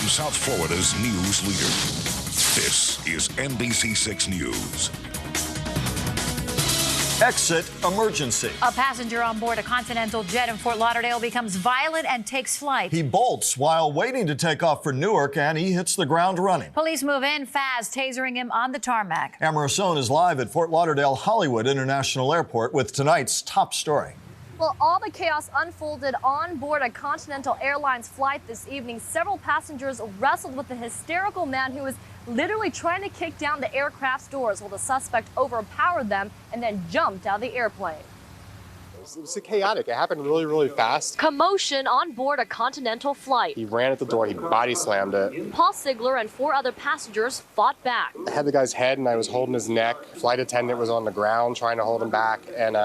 from South Florida's news leader. This is NBC6 News. Exit emergency. A passenger on board a Continental jet in Fort Lauderdale becomes violent and takes flight. He bolts while waiting to take off for Newark, and he hits the ground running. Police move in fast, tasering him on the tarmac. Amarasone is live at Fort Lauderdale Hollywood International Airport with tonight's top story. Well, all the chaos unfolded on board a Continental Airlines flight this evening. Several passengers wrestled with a hysterical man who was literally trying to kick down the aircraft's doors while the suspect overpowered them and then jumped out of the airplane. It was chaotic. It happened really, really fast. Commotion on board a Continental flight. He ran at the door. He body slammed it. Paul Sigler and 4 other passengers fought back. I had the guy's head and I was holding his neck. Flight attendant was on the ground trying to hold him back. And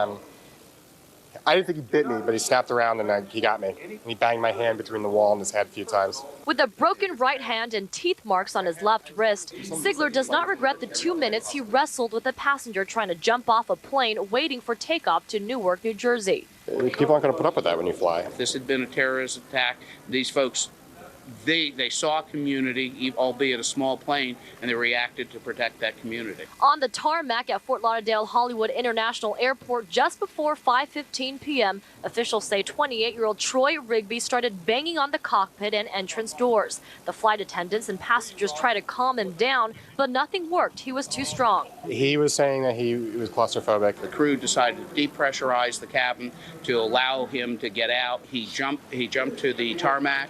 I didn't think he bit me, but he snapped around and he got me. And he banged my hand between the wall and his head a few times. With a broken right hand and teeth marks on his left wrist, Sigler does not regret the 2 minutes he wrestled with a passenger trying to jump off a plane waiting for takeoff to Newark, New Jersey. People aren't going to put up with that when you fly. If this had been a terrorist attack, these folks, they saw a community, albeit a small plane, and they reacted to protect that community. On the tarmac at Fort Lauderdale Hollywood International Airport just before 5:15 p.m., officials say 28-year-old Troy Rigby started banging on the cockpit and entrance doors. The flight attendants and passengers tried to calm him down, but nothing worked. He was too strong. He was saying that he was claustrophobic. The crew decided to depressurize the cabin to allow him to get out. He jumped to the tarmac.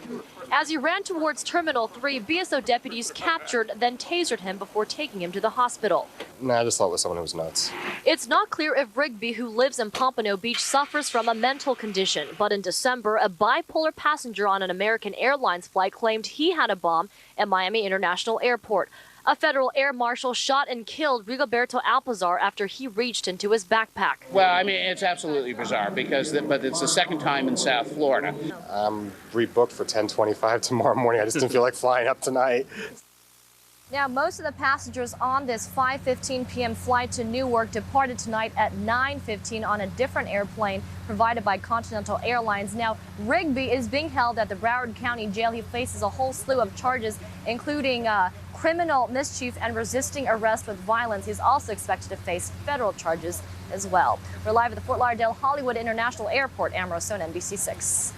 As he ran towards Terminal 3, BSO deputies captured, then tasered him before taking him to the hospital. I just thought it was someone who was nuts. It's not clear if Rigby, who lives in Pompano Beach, suffers from a mental condition. But in December, a bipolar passenger on an American Airlines flight claimed he had a bomb at Miami International Airport. A federal air marshal shot and killed Rigoberto Alpizar after he reached into his backpack. Well, I mean, it's absolutely bizarre but it's the second time in South Florida. I'm rebooked for 10:25 tomorrow morning. I just didn't feel like flying up tonight. Now, most of the passengers on this 5:15 p.m. flight to Newark departed tonight at 9:15 on a different airplane provided by Continental Airlines. Now, Rigby is being held at the Broward County Jail. He faces a whole slew of charges, including criminal mischief and resisting arrest with violence. He's also expected to face federal charges as well. We're live at the Fort Lauderdale Hollywood International Airport. Amarasone, NBC6.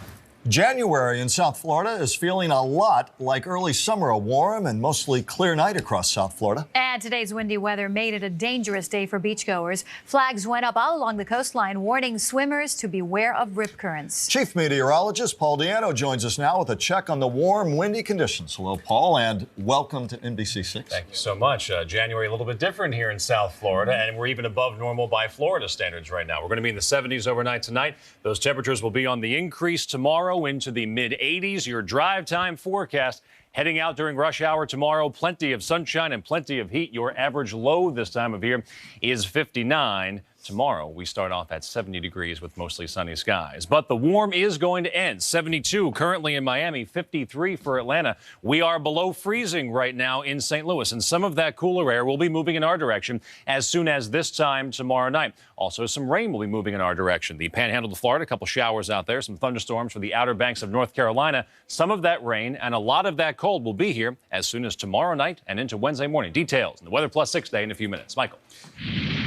January in South Florida is feeling a lot like early summer, a warm and mostly clear night across South Florida. And today's windy weather made it a dangerous day for beachgoers. Flags went up all along the coastline, warning swimmers to beware of rip currents. Chief Meteorologist Paul Diano joins us now with a check on the warm, windy conditions. Hello, Paul, and welcome to NBC6. Thank you so much. January a little bit different here in South Florida, and we're even above normal by Florida standards right now. We're going to be in the 70s overnight tonight. Those temperatures will be on the increase tomorrow into the mid-80s. Your drive time forecast heading out during rush hour tomorrow. Plenty of sunshine and plenty of heat. Your average low this time of year is 59. Tomorrow, we start off at 70 degrees with mostly sunny skies. But the warm is going to end. 72 currently in Miami, 53 for Atlanta. We are below freezing right now in St. Louis, and some of that cooler air will be moving in our direction as soon as this time tomorrow night. Also, some rain will be moving in our direction. The Panhandle of Florida, a couple showers out there, some thunderstorms for the Outer Banks of North Carolina. Some of that rain and a lot of that cold will be here as soon as tomorrow night and into Wednesday morning. Details in the Weather Plus 6 day in a few minutes. Michael.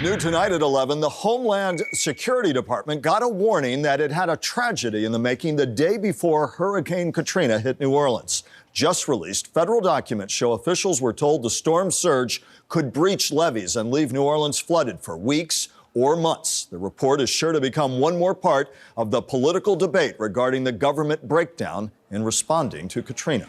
New tonight at 11, the Homeland Security Department got a warning that it had a tragedy in the making the day before Hurricane Katrina hit New Orleans. Just released, federal documents show officials were told the storm surge could breach levees and leave New Orleans flooded for weeks or months. The report is sure to become one more part of the political debate regarding the government breakdown in responding to Katrina.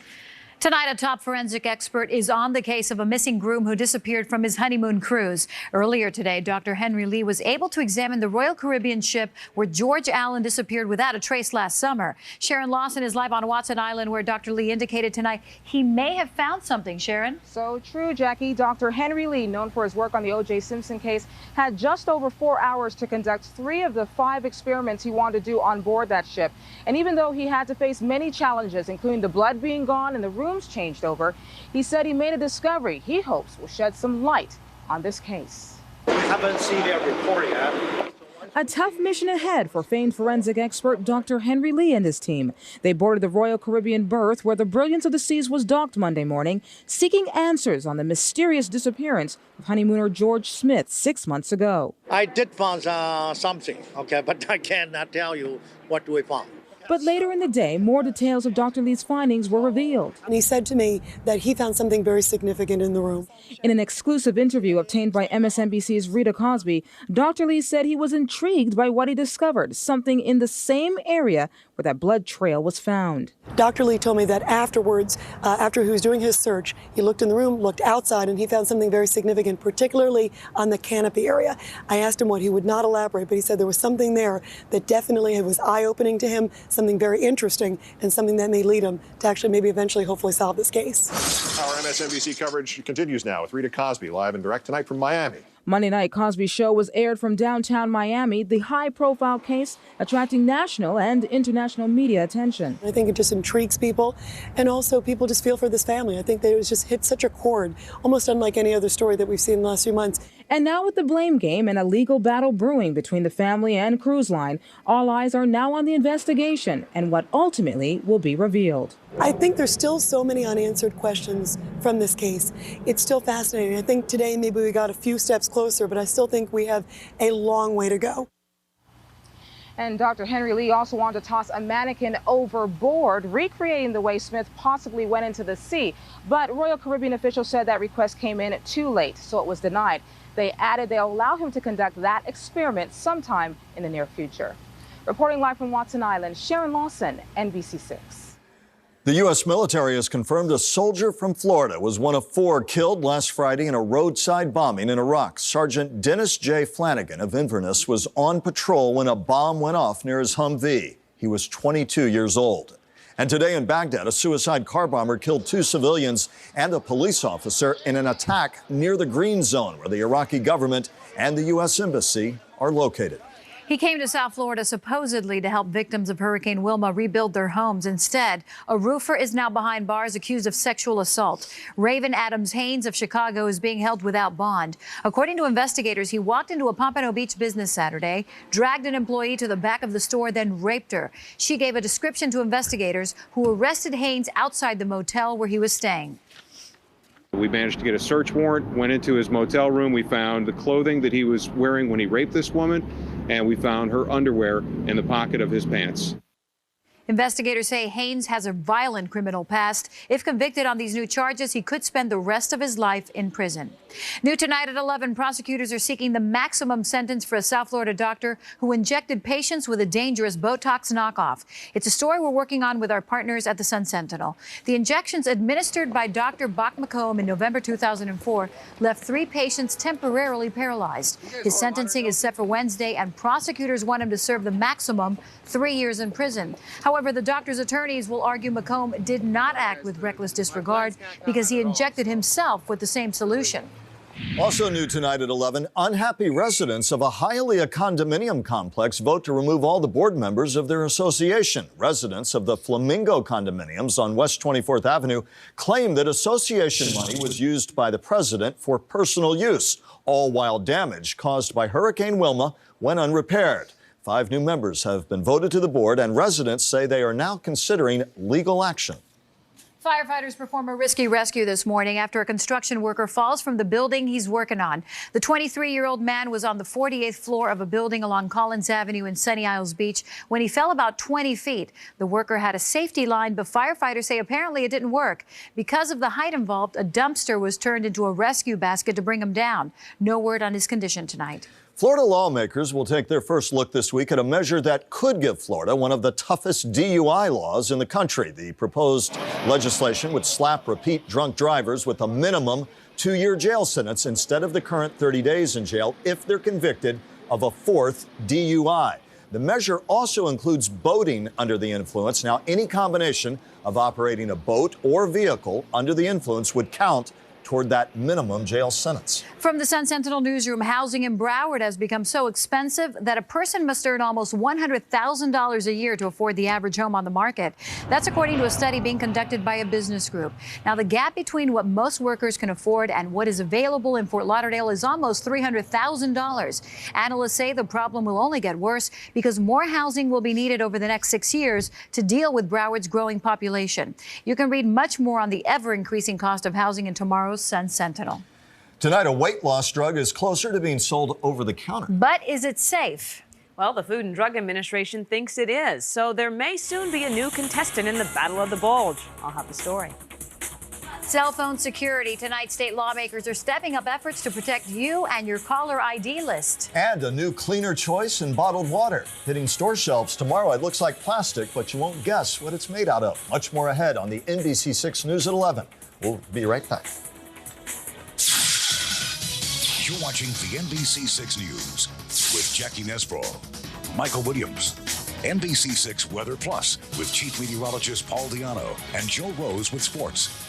Tonight, a top forensic expert is on the case of a missing groom who disappeared from his honeymoon cruise. Earlier today, Dr. Henry Lee was able to examine the Royal Caribbean ship where George Allen disappeared without a trace last summer. Sharon Lawson is live on Watson Island, where Dr. Lee indicated tonight he may have found something. Sharon? So true, Jackie. Dr. Henry Lee, known for his work on the O.J. Simpson case, had just over 4 hours to conduct 3 of the 5 experiments he wanted to do on board that ship. And even though he had to face many challenges, including the blood being gone and the room changed over, he said he made a discovery he hopes will shed some light on this case. We haven't seen their report yet. A tough mission ahead for famed forensic expert Dr. Henry Lee and his team. They boarded the Royal Caribbean berth where the Brilliance of the Seas was docked Monday morning, seeking answers on the mysterious disappearance of honeymooner George Smith 6 months ago. I did find something, okay, but I cannot tell you what we found. But later in the day, more details of Dr. Lee's findings were revealed. And he said to me that he found something very significant in the room. In an exclusive interview obtained by MSNBC's Rita Cosby, Dr. Lee said he was intrigued by what he discovered, something in the same area where that blood trail was found. Dr. Lee told me that afterwards, after he was doing his search, he looked in the room, looked outside, and he found something very significant, particularly on the canopy area. I asked him what he would not elaborate, but he said there was something there that definitely was eye-opening to him, something very interesting, and something that may lead him to actually maybe eventually hopefully solve this case. Our MSNBC coverage continues now with Rita Cosby live and direct tonight from Miami. Monday night, Cosby's show was aired from downtown Miami, the high-profile case attracting national and international media attention. I think it just intrigues people, and also people just feel for this family. I think that it was just hit such a chord, almost unlike any other story that we've seen in the last few months. And now with the blame game and a legal battle brewing between the family and cruise line, all eyes are now on the investigation and what ultimately will be revealed. I think there's still so many unanswered questions from this case. It's still fascinating. I think today maybe we got a few steps closer, but I still think we have a long way to go. And Dr. Henry Lee also wanted to toss a mannequin overboard, recreating the way Smith possibly went into the sea. But Royal Caribbean officials said that request came in too late, so it was denied. They added they'll allow him to conduct that experiment sometime in the near future. Reporting live from Watson Island, Sharon Lawson, NBC6. The U.S. military has confirmed a soldier from Florida was one of 4 killed last Friday in a roadside bombing in Iraq. Sergeant Dennis J. Flanagan of Inverness was on patrol when a bomb went off near his Humvee. He was 22 years old. And today in Baghdad, a suicide car bomber killed 2 civilians and a police officer in an attack near the Green Zone, where the Iraqi government and the U.S. Embassy are located. He came to South Florida supposedly to help victims of Hurricane Wilma rebuild their homes. Instead, a roofer is now behind bars accused of sexual assault. Raven Adams Haynes of Chicago is being held without bond. According to investigators, he walked into a Pompano Beach business Saturday, dragged an employee to the back of the store, then raped her. She gave a description to investigators, who arrested Haynes outside the motel where he was staying. We managed to get a search warrant, went into his motel room. We found the clothing that he was wearing when he raped this woman, and we found her underwear in the pocket of his pants. Investigators say Haynes has a violent criminal past. If convicted on these new charges, he could spend the rest of his life in prison. New tonight at 11, prosecutors are seeking the maximum sentence for a South Florida doctor who injected patients with a dangerous Botox knockoff. It's a story we're working on with our partners at the Sun Sentinel. The injections administered by Dr. Bach McComb in November 2004 left 3 patients temporarily paralyzed. His sentencing is set for Wednesday, and prosecutors want him to serve the maximum 3 years in prison. However, the doctor's attorneys will argue McComb did not act with reckless disregard because he injected himself with the same solution. Also new tonight at 11, unhappy residents of a Hialeah condominium complex vote to remove all the board members of their association. Residents of the Flamingo condominiums on West 24th Avenue claim that association money was used by the president for personal use, all while damage caused by Hurricane Wilma went unrepaired. 5 new members have been voted to the board, and residents say they are now considering legal action. Firefighters perform a risky rescue this morning after a construction worker falls from the building he's working on. The 23-year-old man was on the 48th floor of a building along Collins Avenue in Sunny Isles Beach when he fell about 20 feet. The worker had a safety line, but firefighters say apparently it didn't work. Because of the height involved, a dumpster was turned into a rescue basket to bring him down. No word on his condition tonight. Florida lawmakers will take their first look this week at a measure that could give Florida one of the toughest DUI laws in the country. The proposed legislation would slap repeat drunk drivers with a minimum 2-year jail sentence instead of the current 30 days in jail if they're convicted of a 4th DUI. The measure also includes boating under the influence. Now, any combination of operating a boat or vehicle under the influence would count toward that minimum jail sentence. From the Sun-Sentinel newsroom, housing in Broward has become so expensive that a person must earn almost $100,000 a year to afford the average home on the market. That's according to a study being conducted by a business group. Now, the gap between what most workers can afford and what is available in Fort Lauderdale is almost $300,000. Analysts say the problem will only get worse because more housing will be needed over the next 6 years to deal with Broward's growing population. You can read much more on the ever-increasing cost of housing in tomorrow's Sun-Sentinel. Tonight, a weight loss drug is closer to being sold over the counter. But is it safe? Well, the Food and Drug Administration thinks it is, so there may soon be a new contestant in the Battle of the Bulge. I'll have the story. Cell phone security. Tonight, state lawmakers are stepping up efforts to protect you and your caller ID list. And a new cleaner choice in bottled water. Hitting store shelves tomorrow. It looks like plastic, but you won't guess what it's made out of. Much more ahead on the NBC 6 News at 11. We'll be right back. You're watching the NBC 6 News with Jackie Nesbro, Michael Williams, NBC 6 Weather Plus with Chief Meteorologist Paul Diano and Joe Rose with sports.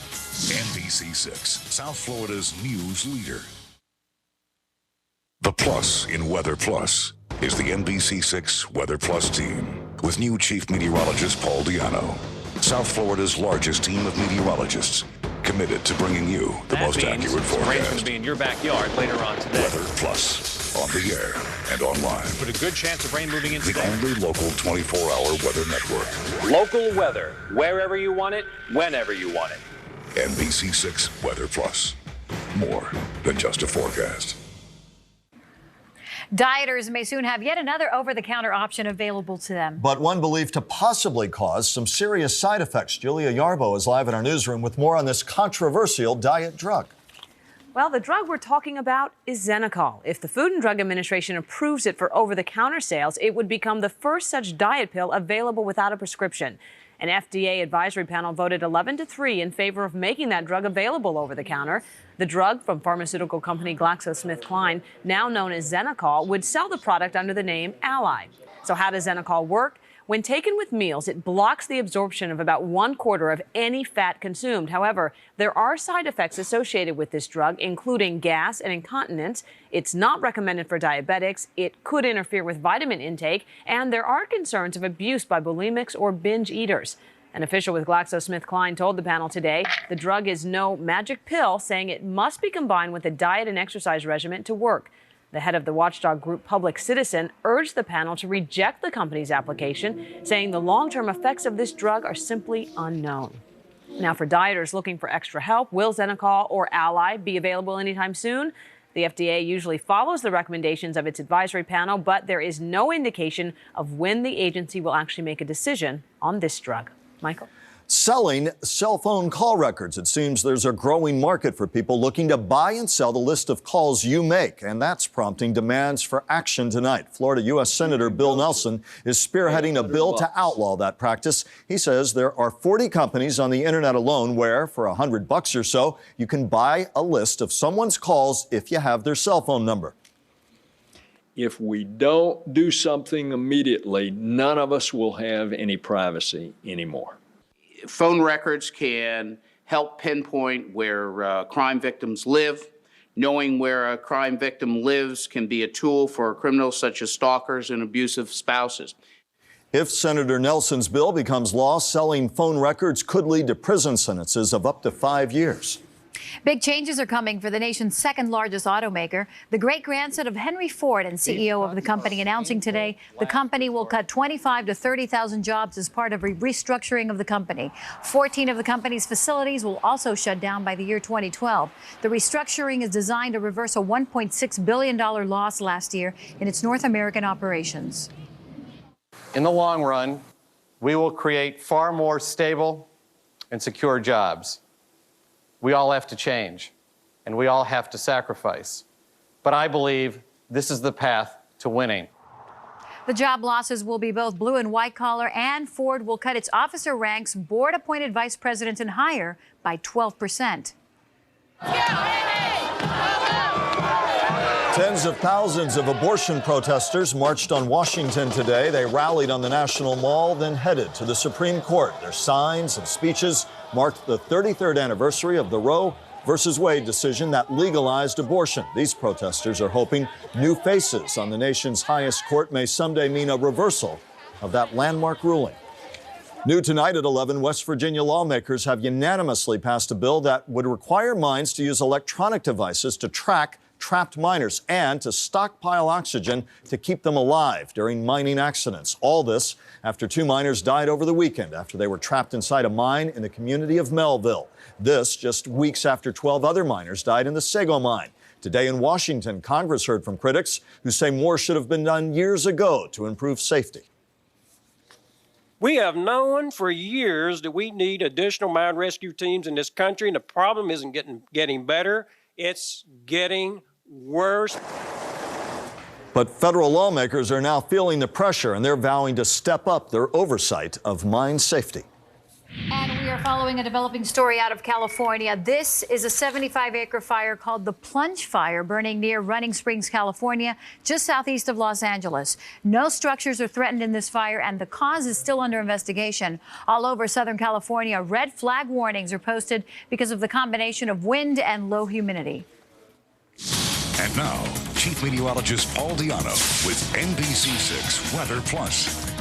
NBC 6, South Florida's news leader. The plus in Weather Plus is the NBC 6 Weather Plus team with new Chief Meteorologist Paul Diano. South Florida's largest team of meteorologists committed to bringing you the most accurate forecast. Rain's going to be in your backyard later on today. Weather Plus, on the air and online. But a good chance of rain moving in today. The only local 24-hour weather network. Local weather, wherever you want it, whenever you want it. NBC 6 Weather Plus. More than just a forecast. Dieters may soon have yet another over-the-counter option available to them. But one believed to possibly cause some serious side effects. Julia Yarbo is live in our newsroom with more on this controversial diet drug. Well, the drug we're talking about is Xenocol. If the Food and Drug Administration approves it for over-the-counter sales, it would become the first such diet pill available without a prescription. An FDA advisory panel voted 11-3 in favor of making that drug available over the counter. The drug from pharmaceutical company GlaxoSmithKline, now known as Xenocol, would sell the product under the name Ally. So how does Xenocol work? When taken with meals, it blocks the absorption of about 1/4 of any fat consumed. However, there are side effects associated with this drug, including gas and incontinence. It's not recommended for diabetics. It could interfere with vitamin intake, and there are concerns of abuse by bulimics or binge eaters. An official with GlaxoSmithKline told the panel today the drug is no magic pill, saying it must be combined with a diet and exercise regimen to work. The head of the watchdog group Public Citizen urged the panel to reject the company's application, saying the long-term effects of this drug are simply unknown. Now, for dieters looking for extra help, will Xenocol or Ally be available anytime soon? The FDA usually follows the recommendations of its advisory panel, but there is no indication of when the agency will actually make a decision on this drug. Michael? Selling cell phone call records. It seems there's a growing market for people looking to buy and sell the list of calls you make, and that's prompting demands for action tonight. Florida U.S. Senator Bill Nelson is spearheading a bill to outlaw that practice. He says there are 40 companies on the internet alone where, for $100 or so, you can buy a list of someone's calls if you have their cell phone number. If we don't do something immediately, none of us will have any privacy anymore. Phone records can help pinpoint where crime victims live. Knowing where a crime victim lives can be a tool for criminals such as stalkers and abusive spouses. If Senator Nelson's bill becomes law, selling phone records could lead to prison sentences of up to 5 years. Big changes are coming for the nation's second largest automaker. The great-grandson of Henry Ford and CEO of the company announcing today the company will cut 25,000 to 30,000 jobs as part of a restructuring of the company. 14 of the company's facilities will also shut down by the year 2012. The restructuring is designed to reverse a $1.6 billion loss last year in its North American operations. In the long run, we will create far more stable and secure jobs. We all have to change, and we all have to sacrifice. But I believe this is the path to winning. The job losses will be both blue and white collar, and Ford will cut its officer ranks, board-appointed vice presidents and higher by 12%. Tens of thousands of abortion protesters marched on Washington today. They rallied on the National Mall, then headed to the Supreme Court. Their signs and speeches marked the 33rd anniversary of the Roe versus Wade decision that legalized abortion. These protesters are hoping new faces on the nation's highest court may someday mean a reversal of that landmark ruling. New tonight at 11, West Virginia lawmakers have unanimously passed a bill that would require mines to use electronic devices to track trapped miners and to stockpile oxygen to keep them alive during mining accidents. All this after 2 miners died over the weekend after they were trapped inside a mine in the community of Melville. This just weeks after 12 other miners died in the Sago mine. Today in Washington, Congress heard from critics who say more should have been done years ago to improve safety. We have known for years that we need additional mine rescue teams in this country, and the problem isn't getting better, it's getting worse. But federal lawmakers are now feeling the pressure, and they're vowing to step up their oversight of mine safety. And we are following a developing story out of California. This is a 75-acre fire called the Plunge Fire, burning near Running Springs, California, just southeast of Los Angeles. No structures are threatened in this fire, and the cause is still under investigation. All over Southern California, red flag warnings are posted because of the combination of wind and low humidity. And now, Chief Meteorologist Paul Diano with NBC6 Weather Plus.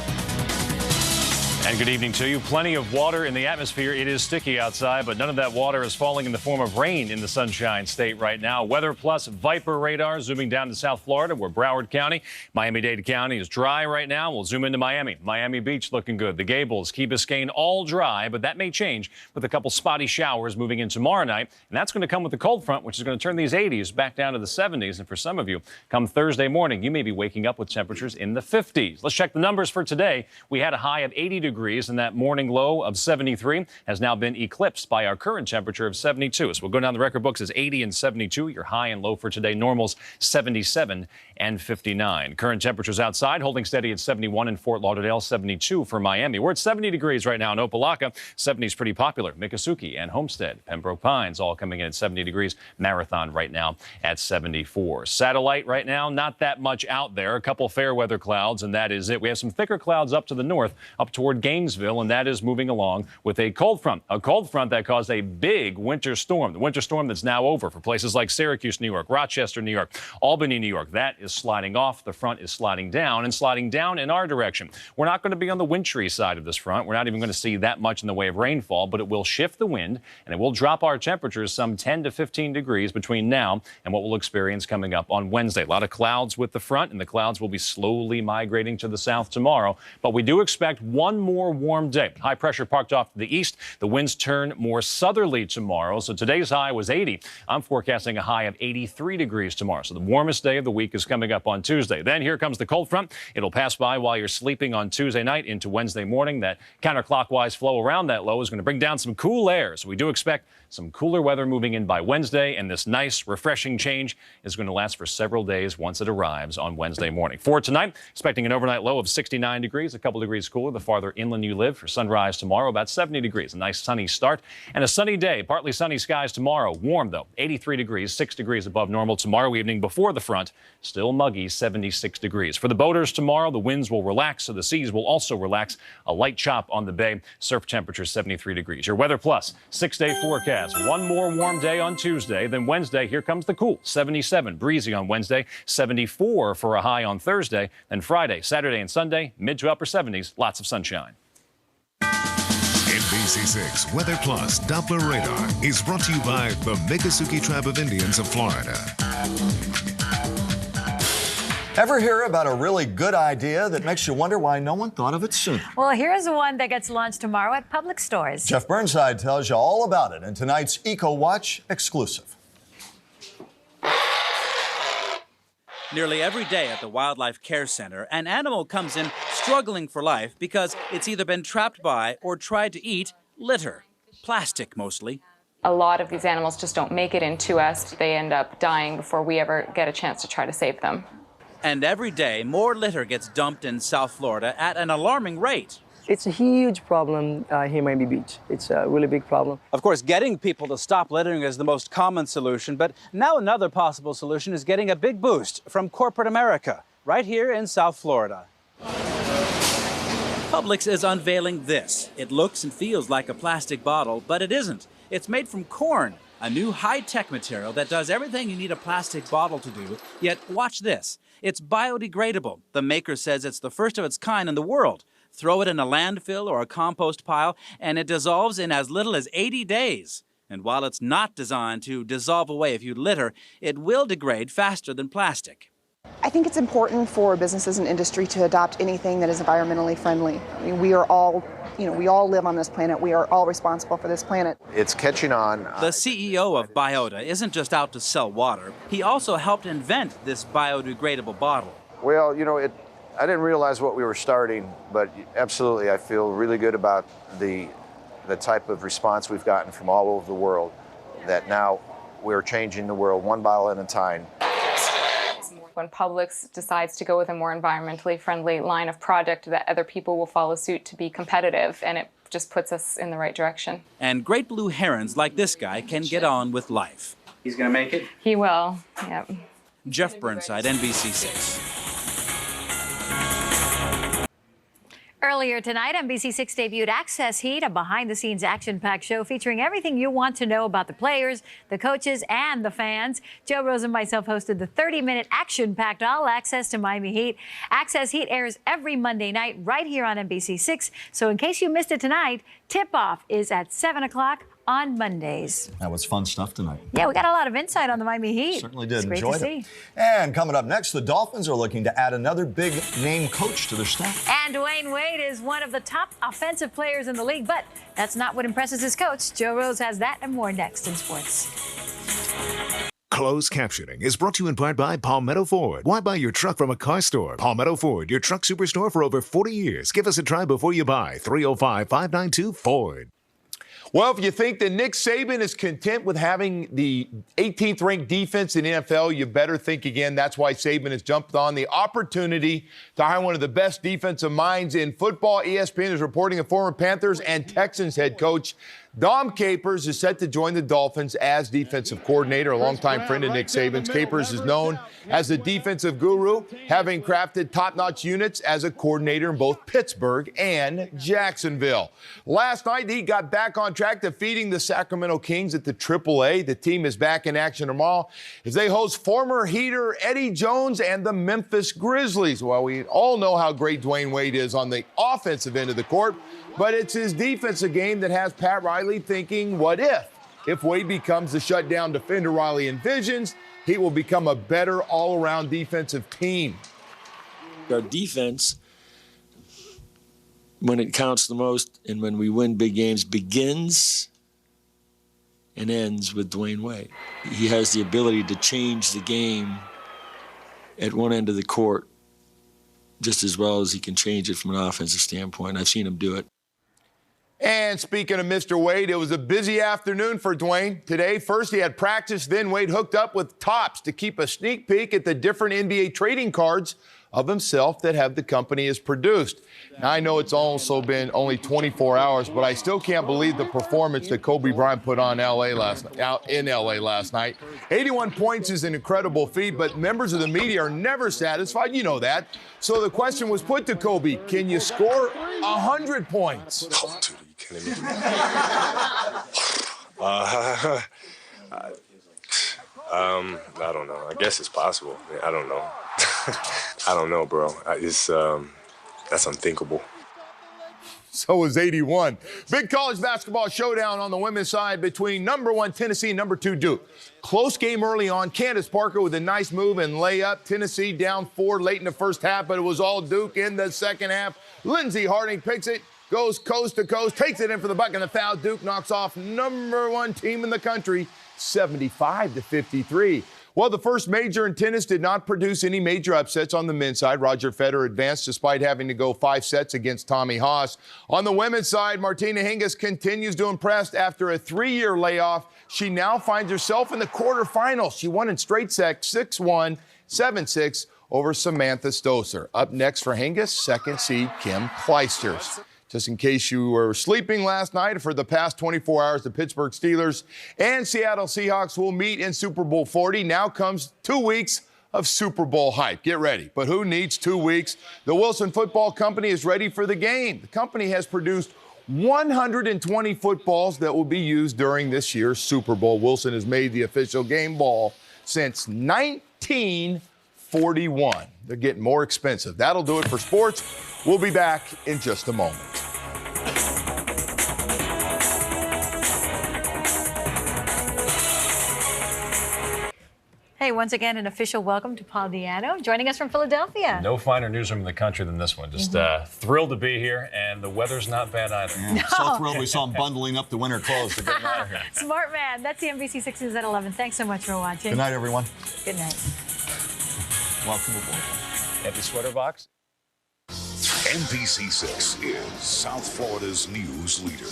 And good evening to you. Plenty of water in the atmosphere. It is sticky outside, but none of that water is falling in the form of rain in the Sunshine State right now. Weather Plus Viper radar zooming down to South Florida, where Broward County, Miami-Dade County is dry right now. We'll zoom into Miami. Miami Beach looking good. The Gables, Key Biscayne all dry, but that may change with a couple spotty showers moving in tomorrow night. And that's going to come with the cold front, which is going to turn these 80s back down to the 70s. And for some of you, come Thursday morning, you may be waking up with temperatures in the 50s. Let's check the numbers for today. We had a high of 80 degrees, and that morning low of 73 has now been eclipsed by our current temperature of 72. So we'll go down the record books as 80 and 72. Your high and low for today, normals 77 and 59. Current temperatures outside holding steady at 71 in Fort Lauderdale, 72 for Miami. We're at 70 degrees right now in Opelika. 70 is pretty popular. Miccosukee and Homestead, Pembroke Pines all coming in at 70 degrees. Marathon right now at 74. Satellite right now, not that much out there. A couple fair weather clouds, and that is it. We have some thicker clouds up to the north, up toward Gainesville, and that is moving along with a cold front that caused a big winter storm. The winter storm that's now over for places like Syracuse, New York, Rochester, New York, Albany, New York. That is sliding off. The front is sliding down and sliding down in our direction. We're not going to be on the wintry side of this front. We're not even going to see that much in the way of rainfall, but it will shift the wind and it will drop our temperatures some 10 to 15 degrees between now and what we'll experience coming up on Wednesday. A lot of clouds with the front, and the clouds will be slowly migrating to the south tomorrow. But we do expect one more warm day. High pressure parked off to the east. The winds turn more southerly tomorrow. So today's high was 80. I'm forecasting a high of 83 degrees tomorrow. So the warmest day of the week is coming up on Tuesday. Then here comes the cold front. It'll pass by while you're sleeping on Tuesday night into Wednesday morning. That counterclockwise flow around that low is going to bring down some cool air. So we do expect some cooler weather moving in by Wednesday, and this nice, refreshing change is going to last for several days once it arrives on Wednesday morning. For tonight, expecting an overnight low of 69 degrees, a couple degrees cooler the farther inland you live. For sunrise tomorrow, about 70 degrees, a nice sunny start, and a sunny day. Partly sunny skies tomorrow. Warm, though, 83 degrees, 6 degrees above normal tomorrow evening before the front. Still muggy, 76 degrees. For the boaters tomorrow, the winds will relax, so the seas will also relax. A light chop on the bay. Surf temperature 73 degrees. Your Weather Plus 6-day forecast. One more warm day on Tuesday. Then Wednesday, here comes the cool. 77, breezy on Wednesday. 74 for a high on Thursday. Then Friday, Saturday, and Sunday, mid to upper 70s. Lots of sunshine. NBC6 Weather Plus Doppler Radar is brought to you by the Miccosukee Tribe of Indians of Florida. Ever hear about a really good idea that makes you wonder why no one thought of it sooner? Well, here's one that gets launched tomorrow at public stores. Jeff Burnside tells you all about it in tonight's Eco Watch exclusive. Nearly every day at the Wildlife Care Center, an animal comes in struggling for life because it's either been trapped by or tried to eat litter. Plastic, mostly. A lot of these animals just don't make it into us. They end up dying before we ever get a chance to try to save them. And every day, more litter gets dumped in South Florida at an alarming rate. It's a huge problem here in Miami Beach. It's a really big problem. Of course, getting people to stop littering is the most common solution, but now another possible solution is getting a big boost from corporate America, right here in South Florida. Publix is unveiling this. It looks and feels like a plastic bottle, but it isn't. It's made from corn, a new high-tech material that does everything you need a plastic bottle to do, yet watch this. It's biodegradable. The maker says it's the first of its kind in the world. Throw it in a landfill or a compost pile, and it dissolves in as little as 80 days. And while it's not designed to dissolve away if you litter, it will degrade faster than plastic. I think it's important for businesses and industry to adopt anything that is environmentally friendly. I mean, we are all, we all live on this planet. We are all responsible for this planet. It's catching on. The CEO of Biota isn't just out to sell water. He also helped invent this biodegradable bottle. Well, I didn't realize what we were starting, but absolutely, I feel really good about the type of response we've gotten from all over the world, that now we're changing the world one bottle at a time. When Publix decides to go with a more environmentally friendly line of product, that other people will follow suit to be competitive, and it just puts us in the right direction. And great blue herons like this guy can get on with life. He's going to make it? He will, yep. Jeff Burnside, NBC 6. Earlier tonight, NBC6 debuted Access Heat, a behind-the-scenes action-packed show featuring everything you want to know about the players, the coaches, and the fans. Joe Rose and myself hosted the 30-minute action-packed All Access to Miami Heat. Access Heat airs every Monday night right here on NBC6. So in case you missed it tonight, tip-off is at 7 o'clock on Mondays. That was fun stuff tonight. Yeah, we got a lot of insight on the Miami Heat. Certainly did. It's great Enjoyed to it. see. And coming up next, the Dolphins are looking to add another big name coach to their staff. And Dwayne Wade is one of the top offensive players in the league, but that's not what impresses his coach. Joe Rose has that and more next in sports. Closed captioning is brought to you in part by Palmetto Ford. Why buy your truck from a car store? Palmetto Ford, your truck superstore for over 40 years. Give us a try before you buy. 305-592-FORD. Well, if you think that Nick Saban is content with having the 18th ranked defense in the NFL, you better think again. That's why Saban has jumped on the opportunity to hire one of the best defensive minds in football. ESPN is reporting a former Panthers and Texans head coach, Dom Capers, is set to join the Dolphins as defensive coordinator, a longtime friend of Nick Saban's. Capers is known as a defensive guru, having crafted top-notch units as a coordinator in both Pittsburgh and Jacksonville. Last night, he got back on track, defeating the Sacramento Kings at the AAA. The team is back in action tomorrow as they host former Heater Eddie Jones and the Memphis Grizzlies. Well, we all know how great Dwayne Wade is on the offensive end of the court, but it's his defensive game that has Pat Riley thinking, what if? If Wade becomes the shutdown defender Riley envisions, he will become a better all-around defensive team. Our defense, when it counts the most and when we win big games, begins and ends with Dwayne Wade. He has the ability to change the game at one end of the court just as well as he can change it from an offensive standpoint. I've seen him do it. And speaking of Mr. Wade, it was a busy afternoon for Dwayne. Today, first he had practice, then Wade hooked up with Topps to keep a sneak peek at the different NBA trading cards of himself that the company has produced. Now, I know it's also been only 24 hours, but I still can't believe the performance that Kobe Bryant put on out in LA last night. 81 points is an incredible feat, but members of the media are never satisfied. You know that. So the question was put to Kobe, can you score 100 points? Oh, dude, are you kidding me? I don't know. I guess it's possible. I don't know. I don't know, bro. That's unthinkable. So was 81. Big college basketball showdown on the women's side between #1 Tennessee and #2 Duke. Close game early on. Candace Parker with a nice move and layup. Tennessee down 4 late in the first half, but it was all Duke in the second half. Lindsey Harding picks it, goes coast to coast, takes it in for the bucket and the foul. Duke knocks off #1 team in the country, 75-53. Well, the first major in tennis did not produce any major upsets on the men's side. Roger Federer advanced despite having to go 5 sets against Tommy Haas. On the women's side, Martina Hingis continues to impress after a 3-year layoff. She now finds herself in the quarterfinals. She won in straight sets, 6-1, 7-6 over Samantha Stosur. Up next for Hingis, second seed Kim Clijsters. Just in case you were sleeping last night, for the past 24 hours, the Pittsburgh Steelers and Seattle Seahawks will meet in Super Bowl 40. Now comes 2 weeks of Super Bowl hype. Get ready. But who needs 2 weeks? The Wilson Football Company is ready for the game. The company has produced 120 footballs that will be used during this year's Super Bowl. Wilson has made the official game ball since 1941. They're getting more expensive. That'll do it for sports. We'll be back in just a moment. Hey, once again, an official welcome to Paul Diano, joining us from Philadelphia. No finer newsroom in the country than this one. Just thrilled to be here, and the weather's not bad either. Yeah, so thrilled we saw him bundling up the winter clothes to get out of here. Smart man. That's the NBC 6 News at 11. Thanks so much for watching. Good night, everyone. Good night. Welcome aboard. Empty sweater box. NBC6 is South Florida's news leader.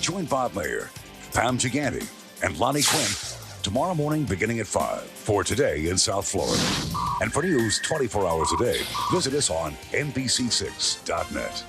Join Bob Mayer, Pam Giganti, and Lonnie Quinn tomorrow morning beginning at 5 for Today in South Florida. And for news 24 hours a day, visit us on NBC6.net.